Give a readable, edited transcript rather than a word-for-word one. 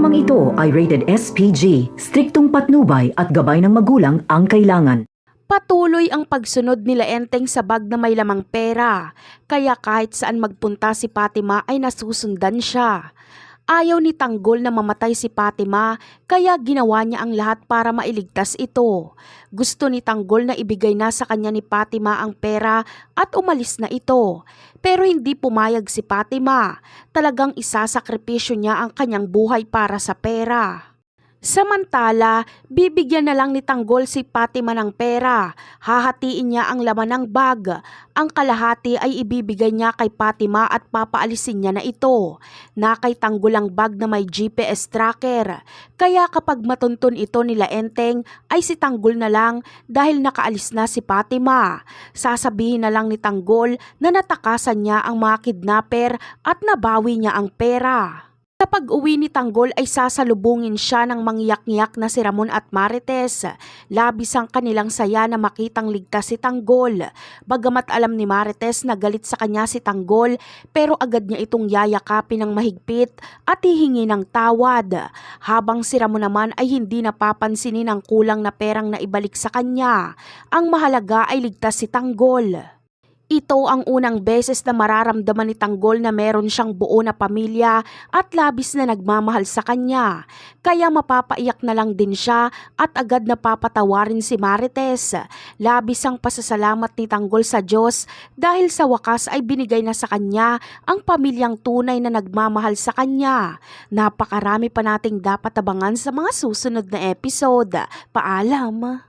Programang ito ay rated SPG, striktong patnubay at gabay ng magulang ang kailangan. Patuloy ang pagsunod nila Enteng sa bag na may lamang pera, kaya kahit saan magpunta si Fatima ay nasusundan siya. Ayaw ni Tanggol na mamatay si Fatima, kaya ginawa niya ang lahat para mailigtas ito. Gusto ni Tanggol na ibigay na sa kanya ni Fatima ang pera at umalis na ito. Pero hindi pumayag si Fatima. Talagang isasakripisyo niya ang kanyang buhay para sa pera. Samantala, bibigyan na lang ni Tanggol si Fatima ng pera. Hahatiin niya ang laman ng bag. Ang kalahati ay ibibigay niya kay Fatima at papaalisin niya na ito. Na kay Tanggol ang bag na may GPS tracker. Kaya kapag matuntun ito nila Enteng ay si Tanggol na lang dahil nakaalis na si Fatima. Sasabihin na lang ni Tanggol na natakasan niya ang mga kidnapper at nabawi niya ang pera. Kapag uwi ni Tanggol ay sasalubungin siya ng mangyak-ngyak na si Ramon at Marites. Labis ang kanilang saya na makitang ligtas si Tanggol. Bagamat alam ni Marites na galit sa kanya si Tanggol, pero agad niya itong yayakapin ng mahigpit at hihingi ng tawad. Habang si Ramon naman ay hindi napapansinin ang kulang na perang naibalik sa kanya. Ang mahalaga ay ligtas si Tanggol. Ito ang unang beses na mararamdaman ni Tanggol na meron siyang buo na pamilya at labis na nagmamahal sa kanya. Kaya mapapaiyak na lang din siya at agad napapatawarin si Marites. Labis ang pasasalamat ni Tanggol sa Diyos dahil sa wakas ay binigay na sa kanya ang pamilyang tunay na nagmamahal sa kanya. Napakarami pa nating dapat abangan sa mga susunod na episode. Paalam!